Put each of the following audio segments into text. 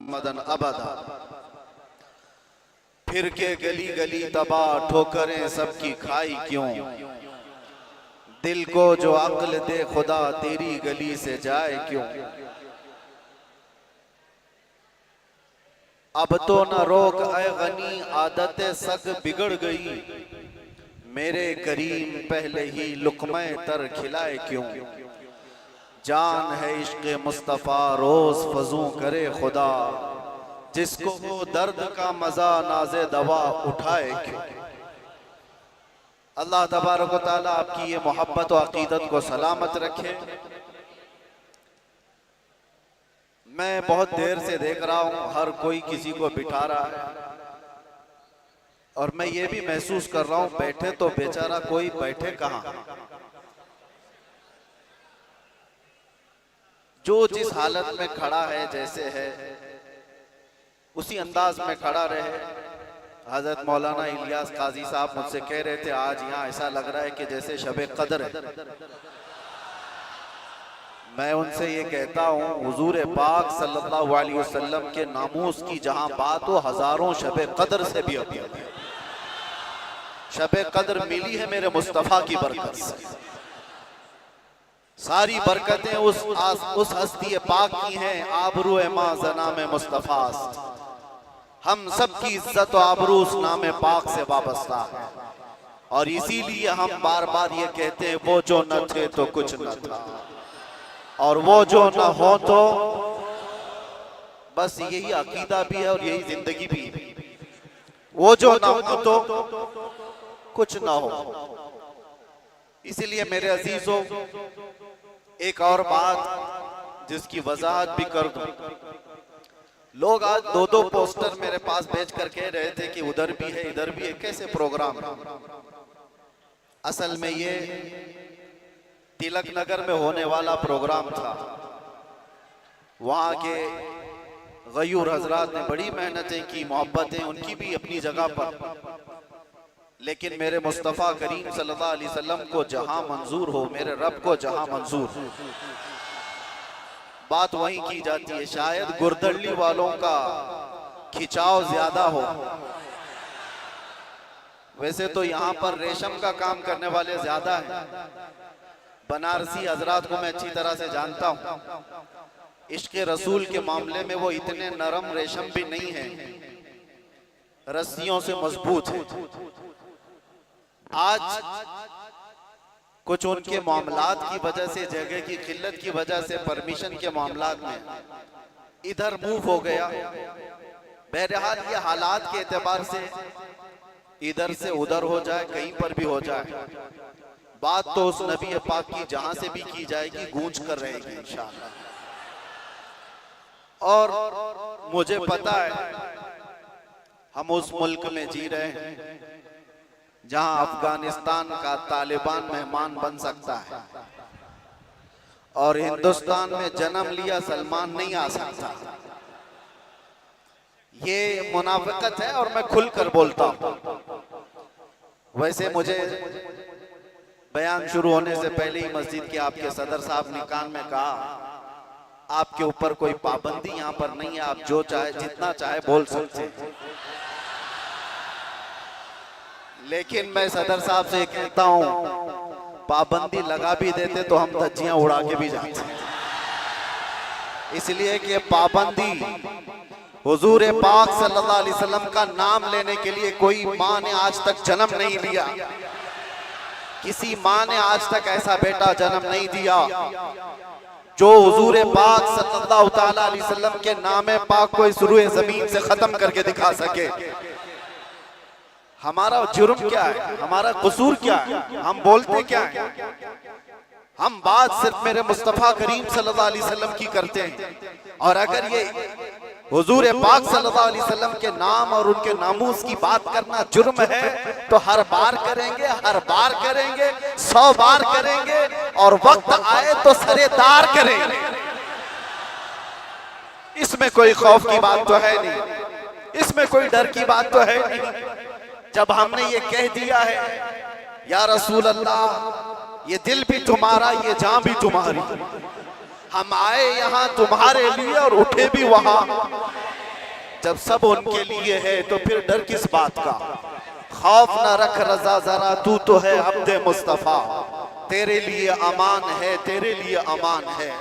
मदन अबदा। फिर के गली गली तबाह ठोकरें सबकी खाई क्यों, दिल को जो अक्ल दे खुदा तेरी गली से जाए क्यों। अब तो न रोक ऐ गनी आदत सग बिगड़ गई, मेरे करीम पहले ही लुक़्मे तर खिलाए क्यों। जान है इश्क़ मुस्तफ़ा रोज़ फजू करे खुदा, जिसको वो दर्द का मज़ा नाज़े दवा उठाए क्यों। अल्लाह तबारक व तआला आपकी ये मोहब्बत और अकीदत को सलामत रखे। मैं बहुत देर से देख रहा हूँ हर कोई किसी को बिठा रहा है, और मैं ये भी महसूस कर रहा हूँ बैठे तो बेचारा कोई बैठे कहाँ। जो जिस हालत में खड़ा है जैसे है उसी अंदाज में खड़ा रहे। हजरत मौलाना इलियास काजी साहब मुझसे कह रहे थे आज यहाँ ऐसा लग रहा है कि जैसे शबे कदर है। मैं उनसे ये कहता हूँ हुजूर पाक सल्लल्लाहु अलैहि वसल्लम के नामूस की जहाँ बात हो हजारों शबे कदर से भी अभी शबे कदर मिली है मेरे मुस्तफ़ा की बरकत से। सारी बरकतें उस हस्ती पाक की हैं, आबरू मां ज़नाम मुस्तफ़ा। हम सब की इज्जत और आबरू उस नाम पाक से वाबस्ता है, और इसीलिए हम बार बार ये कहते हैं वो जो न थे तो कुछ न था, और वो जो न हो तो बस। यही अकीदा भी है और यही जिंदगी भी है। वो जो न हो तो कुछ ना हो। इसीलिए मेरे अजीजों एक और बात जिसकी वजाहत भी कर दूं। लोग आज दो दो पोस्टर मेरे पास भेज कर कह रहे थे कि उधर भी है इधर भी है। कैसे प्रोग्राम? असल में ये तिलक नगर में होने वाला प्रोग्राम था। वहां के गयूर हजरात ने बड़ी मेहनतें की, मोहब्बतें उनकी भी अपनी जगह पर, लेकिन मेरे मुस्तफ़ा करीम सल्लल्लाहु अलैहि वसल्लम को जहां मंजूर हो, मेरे रब को जहां मंजूर, बात वहीं की जाती है। शायद गुरदल्ली वालों का खिंचाव ज्यादा हो। वैसे तो यहाँ पर रेशम का काम करने वाले ज्यादा हैं। बनारसी हजरात को मैं अच्छी तरह से जानता हूँ। इश्क़ रसूल के मामले में वो इतने नरम रेशम भी नहीं है, रस्सियों से मजबूत है। आज कुछ उनके मामलात की वजह से, जगह की किल्लत की वजह से, परमिशन के मामलात में इधर मूव हो गया। बहरहाल ये हालात के एतबार से इधर से उधर हो जाए, कहीं पर भी हो जाए, बात तो उस नबी पाक की जहां से भी की जाएगी गूंज कर रहेगी इंशाअल्लाह। और मुझे पता है हम उस मुल्क में जी रहे हैं जहां अफगानिस्तान का तालिबान मेहमान बन सकता है, और हिंदुस्तान में जन्म लिया सलमान नहीं आ सकता। ये मुनाफिकत है और मैं खुलकर बोलता हूं। वैसे मुझे बयान शुरू होने से पहले ही मस्जिद के आपके सदर साहब ने कान में कहा आपके ऊपर कोई पाबंदी यहाँ पर नहीं है, आप जो चाहे जितना चाहे बोल सकते हैं। लेकिन मैं सदर साहब से कहता हूं पाबंदी लगा भी देते तो हम धज्जियां उड़ा के भी जाते, इसलिए कि पाबंदी हुजूर पाक सल्लल्लाहु अलैहि वसल्लम का नाम लेने के लिए कोई माँ ने आज तक जन्म नहीं लिया। किसी माँ ने आज तक ऐसा बेटा जन्म नहीं दिया जो हुजूर पाक सल्लल्लाहु ताला अलैहि वसल्लम के नाम पाक को इस रूए जमीन से खत्म करके दिखा सके। हमारा जुर्म क्या है, हमारा कसूर क्या है, हम बोलते क्या है? हम बात सिर्फ मेरे मुस्तफ़ा करीम सल्लल्लाहु अलैहि वसल्लम की करते हैं, और अगर ये हुजूर पाक सल्लल्लाहु अलैहि वसल्लम के नाम और उनके नामूस की बात करना जुर्म है तो हर बार करेंगे, हर बार करेंगे, 100 बार करेंगे, और वक्त आए तो सरेदार करेंगे। इसमें कोई खौफ की बात तो है नहीं, इसमें कोई डर की बात तो है नहीं। जब हमने ये कह दिया है या रसूल अल्लाह ये दिल भी तुम्हारा ये जान भी तुम्हारी, हम आए यहाँ तुम्हारे लिए और उठे भी वहां। जब सब उनके लिए है तो फिर डर किस बात का। खौफ न रख रजा जरा, तू तो है अब्दे मुस्तफा, तेरे लिए अमान है, तेरे लिए अमान है।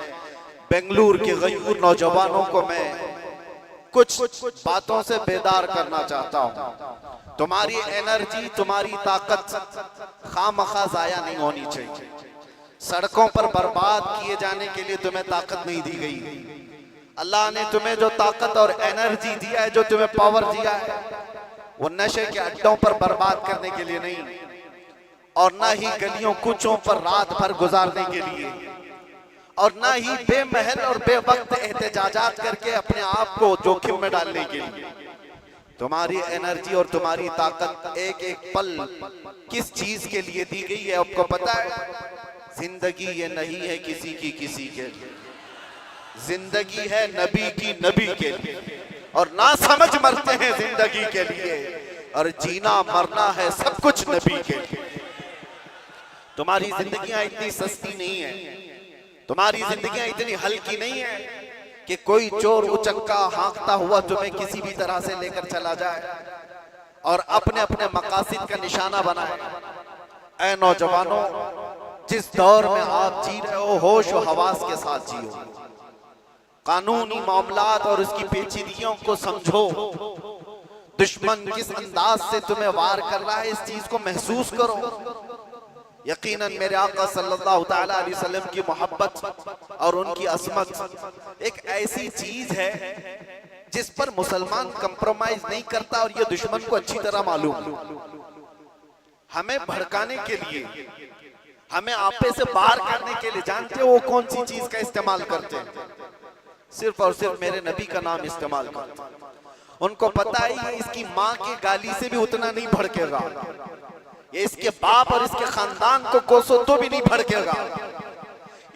बेंगलुरु के गयूर नौजवानों को मैं कुछ बातों से बेदार करना चाहता हूँ। तुम्हारी एनर्जी, तुम्हारी ताकत खामखा जाया नहीं होनी चाहिए। सड़कों पर बर्बाद किए जाने के लिए तुम्हें ताकत नहीं दी गई। अल्लाह ने तुम्हें जो ताकत और एनर्जी दिया है, जो तुम्हें पावर दिया है, वो नशे के अड्डों पर बर्बाद करने के लिए नहीं, और ना ही गलियों कूचों पर रात भर गुजारने के लिए, और ना ही बेमहल और बेवक्त एहतजाजात करके अपने आप को जोखिम में डालने के लिए। तुम्हारी एनर्जी और तुम्हारी ताकत एक एक पल किस चीज के लिए दी गई है आपको पता है? जिंदगी ये नहीं है किसी की किसी के लिए, जिंदगी है नबी की नबी के लिए, और ना समझ मरते हैं जिंदगी के लिए, और जीना मरना है सब कुछ नबी के लिए। तुम्हारी जिंदगियां इतनी सस्ती नहीं है, तुम्हारी जिंदगियां इतनी हल्की नहीं है कि कोई चोर उचक्का हाँकता हुआ तुम्हें किसी भी तरह से लेकर चला जाए और अपने अपने मकासद का निशाना बनाए। ऐ नौजवानों, जिस दौर में आप जी रहे हो, होश और हवास के साथ जियो। कानूनी मामलात और उसकी पेचीदगियों को समझो। दुश्मन किस अंदाज से तुम्हें वार कर रहा है, इस चीज को महसूस करो। यकीनन मेरे आका सल्लल्लाहु तआला अलैहि वसल्लम की मोहब्बत और उनकी असमत एक ऐसी चीज है जिस पर मुसलमान कंप्रोमाइज नहीं करता, और ये दुश्मन को अच्छी तरह मालूम है। हमें भड़काने के लिए, हमें आपे से बाहर करने के लिए, जानते हो वो कौन सी चीज का इस्तेमाल करते हैं? सिर्फ और सिर्फ मेरे नबी का नाम इस्तेमाल करते हैं। उनको पता है ये इसकी माँ की गाली से भी उतना नहीं भड़केगा, ये इसके बाप और इसके खानदान को कोसो तो भी नहीं भड़केगा,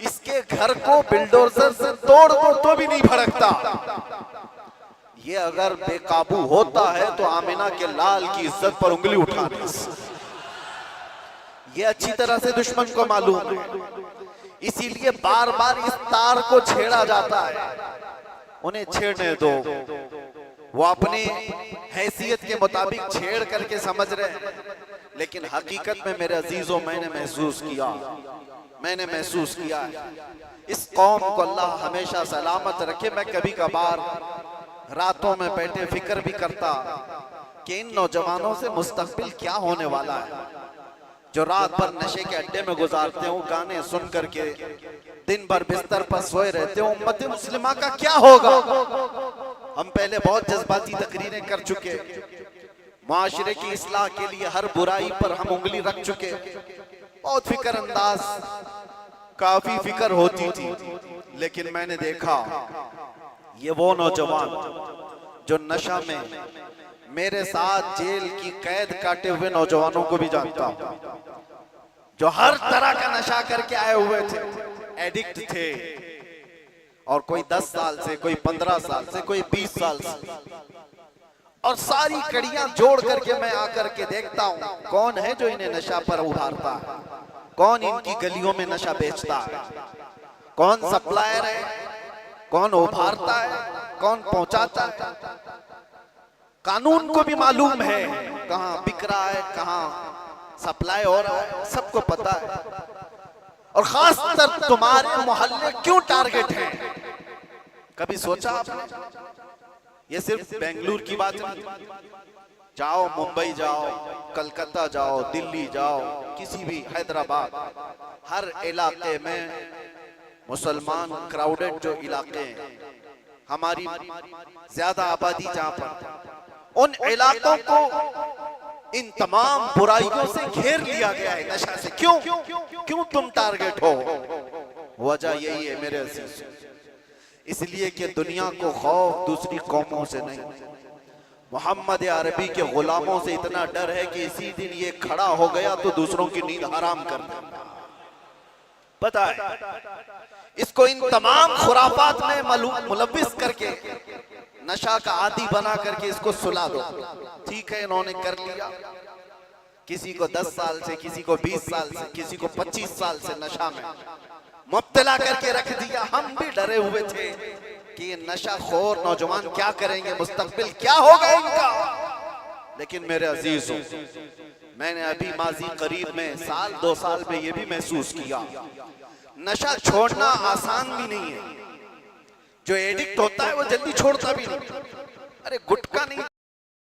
इसके घर को बिल्डोजर से तोड़ दो तो भी नहीं भड़कता। ये अगर बेकाबू होता है तो आमिना के लाल की इज्जत पर उंगली उठाने। ये अच्छी तरह से दुश्मन को मालूम है, इसीलिए बार बार इस तार को छेड़ा जाता है। उन्हें छेड़ने दो, वो अपनी हैसियत के मुताबिक छेड़ करके समझ रहे हैं, लेकिन हकीकत में मेरे अजीजों मैंने महसूस किया इस कौम को अल्लाह हमेशा सलामत रखे। मैं कभी कभार रातों में बैठे फिक्र भी करता कि इन नौजवानों से मुस्तकबिल क्या होने वाला है, जो रात भर नशे के अड्डे में गुजारते हो, गाने सुन करके दिन भर बिस्तर पर सोए रहते हो। उम्मत मुस्लिमा का क्या होगा? हम पहले बहुत जज्बाती तकरीरें कर चुके, माशरे की इस्लाह के लिए हर बुराई पर हम उंगली रख चुके, बहुत फिक्र अंदाज, काफी फिक्र होती थी। लेकिन मैंने देखा ये वो नौजवान जो नशा में मेरे साथ जेल की कैद काटे हुए नौजवानों को भी जानता हूं, जो हर तरह का नशा करके आए हुए थे, एडिक्ट थे, और कोई 10 साल से, कोई 15 साल से, कोई 20 साल से, और सारी कड़ियां जोड़ करके मैं आकर के देखता हूं कौन है जो इन्हें नशा पर उभारता है, कौन इनकी गलियों में नशा बेचता है, कौन सप्लायर है, कौन उभारता है, कौन पहुंचाता है। कानून को भी मालूम है कहां बिक रहा है, कहां सप्लाई हो रहा है, सबको पता है। और खासकर तुम्हारे मोहल्ले क्यों टारगेट है, कभी सोचा आपने? ये सिर्फ बेंगलुरु की बात नहीं, जाओ मुंबई जाओ, कलकत्ता जाओ, दिल्ली जाओ, किसी भी, हैदराबाद, हर इलाके में मुसलमान क्राउडेड जो इलाके हैं, हमारी ज्यादा आबादी जहां पर, उन इलाकों को इन तमाम बुराइयों से घेर लिया गया है नशा से। क्यों तुम टारगेट हो? वजह यही है मेरे अजीज, इसलिए कि दुनिया को खौफ दूसरी कौमों से नहीं, मोहम्मद अरबी के गुलामों से इतना डर है कि इसी दिन ये खड़ा हो गया तो दूसरों की नींद हराम कर देगा। पता है इसको इन तमाम खुराफात में मुलव्विस करके, नशा का आदी बना करके इसको सुला दो। ठीक है, इन्होंने कर लिया, किसी को 10 साल से, किसी को 20 साल से, किसी को 25 साल से नशा में मुब्तला करके रख दिया। हम भी डरे हुए थे कि ये नशाखोर नौजवान क्या करेंगे, मुस्तकबिल क्या होगा इनका। लेकिन मेरे अजीजों, मैंने अभी माजी करीब में साल 2 साल में ये भी महसूस किया, नशा छोड़ना आसान भी नहीं है। जो एडिक्ट होता है वो जल्दी छोड़ता भी नहीं। अरे गुटखा नहीं